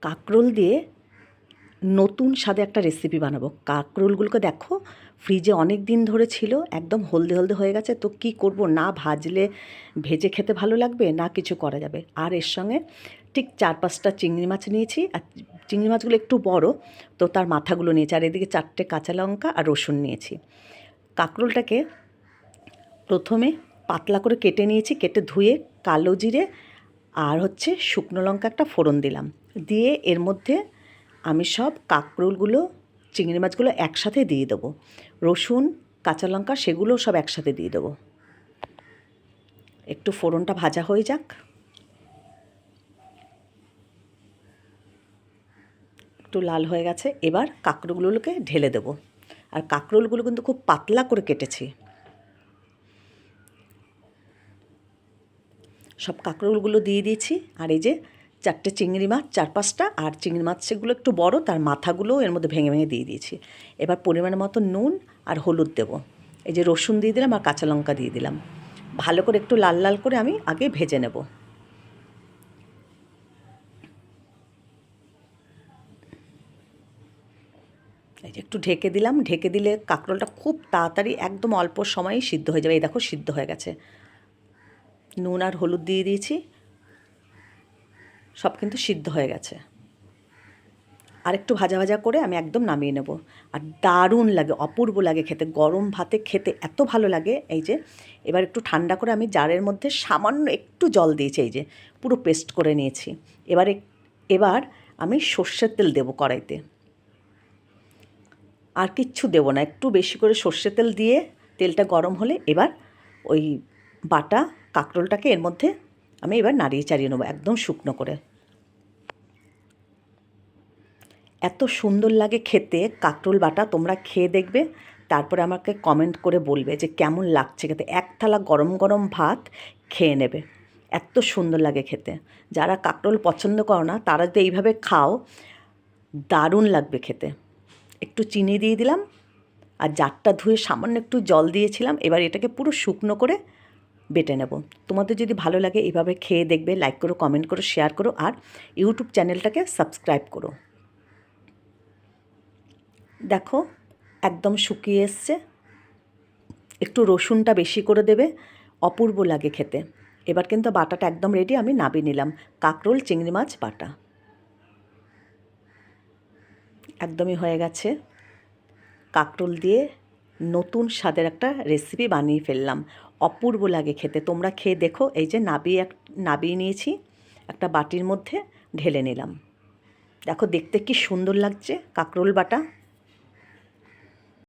কাঁকরোল দিয়ে নতুন স্বাদে একটা রেসিপি বানাবো। কাঁকরোলগুলোকে দেখো ফ্রিজে অনেক দিন ধরে ছিল, একদম হলদে হলদে হয়ে গেছে। তো কি করব, না ভাজলে ভেজে খেতে ভালো লাগবে, না কিছু করা যাবে। আর এর সঙ্গে ঠিক 4-5টা চিংড়ি মাছ নিয়েছি, আর চিংড়ি মাছগুলো একটু বড়, তো তার মাথাগুলো নিয়েছি। আর এদিকে 4টে কাঁচা লঙ্কা আর রসুন নিয়েছি। কাঁকরোলটাকে প্রথমে পাতলা করে কেটে নিয়েছি, কেটে ধুয়ে কালো জিরে আর শুকনো লঙ্কা একটা ফোড়ন দিলাম। দিয়ে এর মধ্যে আমি সব কাঁকরোলগুলো, চিংড়ি মাছগুলো একসাথে দিয়ে দেবো। রসুন, কাঁচা লঙ্কা সেগুলোও সব একসাথে দিয়ে দেবো। একটু ফোড়নটা ভাজা হয়ে যাক। একটু লাল হয়ে গেছে, এবার কাঁকরোলগুলোকে ঢেলে দেবো। আর কাঁকরোলগুলো কিন্তু খুব পাতলা করে কেটেছি। সব কাঁকরোলগুলো দিয়ে দিয়েছি। আর এই যে 4টে চিংড়ি মাছ, 4-5টা, আর চিংড়ি মাছ সেগুলো একটু বড়, তার মাথাগুলোও এর মধ্যে ভেঙে ভেঙে দিয়ে দিয়েছি। এবার পরিমাণ মতো নুন আর হলুদ দেবো। এই যে রসুন দিয়ে দিলাম আর কাঁচা লঙ্কা দিয়ে দিলাম। ভালো করে একটু লাল লাল করে আমি আগে ভেজে নেব। এই যে একটু ঢেকে দিলাম। ঢেকে দিলে কাঁকরোলটা খুব তাড়াতাড়ি একদম অল্প সময়েই সিদ্ধ হয়ে যাবে। এই দেখো সিদ্ধ হয়ে গেছে। নুন আর হলুদ দিয়ে দিয়েছি, সব কিন্তু সিদ্ধ হয়ে গেছে। আর একটু ভাজা ভাজা করে আমি একদম নামিয়ে নেব। আর দারুণ লাগে, অপূর্ব লাগে খেতে, গরম ভাতে খেতে এত ভালো লাগে। এই যে এবার একটু ঠান্ডা করে আমি জারের মধ্যে সামান্য একটু জল দিয়েছি, এই যে পুরো পেস্ট করে নিয়েছি। এবার আমি সর্ষের তেল দেবো কড়াইতে, আর কিচ্ছু দেবো না। একটু বেশি করে সর্ষের তেল দিয়ে তেলটা গরম হলে এবার ওই বাটা কাঁকরোলটাকে এর মধ্যে আমি এবার নাড়িয়ে চাড়িয়ে নেবো একদম শুকনো করে। এত সুন্দর লাগে খেতে কাঁকরোল বাটা, তোমরা খেয়ে দেখবে, তারপরে আমাকে কমেন্ট করে বলবে যে কেমন লাগছে খেতে। এক থালা গরম গরম ভাত খেয়ে নেবে, এত সুন্দর লাগে খেতে। যারা কাঁকরোল পছন্দ করো না তারা যদি এইভাবে খাও, দারুণ লাগবে খেতে। একটু চিনি দিয়ে দিলাম, আর জারটা ধুয়ে সামান্য একটু জল দিয়েছিলাম। এবার এটাকে পুরো শুকনো করে বেটে নেব। তোমাদের যদি ভালো লাগে এইভাবে খেয়ে দেখবে, লাইক করো, কমেন্ট করো, শেয়ার করো, আর ইউটিউব চ্যানেলটাকে সাবস্ক্রাইব করো। দেখো একদম শুকিয়ে এসছে। একটু রসুনটা বেশি করে দেবে, অপূর্ব লাগে খেতে। এবার কিন্তু বাটাটা একদম রেডি, আমি নামিয়ে নিলাম। কাঁকরোল চিংড়ি মাছ বাটা একদমই হয়ে গেছে। কাঁকরোল দিয়ে নতুন স্বাদের একটা রেসিপি বানিয়ে ফেললাম, অপূর্ব লাগে খেতে। তোমরা খেয়ে দেখো। এই যে নাবিয়ে নিয়েছি, একটা বাটির মধ্যে ঢেলে নিলাম। দেখো দেখতে কি সুন্দর লাগছে কাঁকরোল বাটা।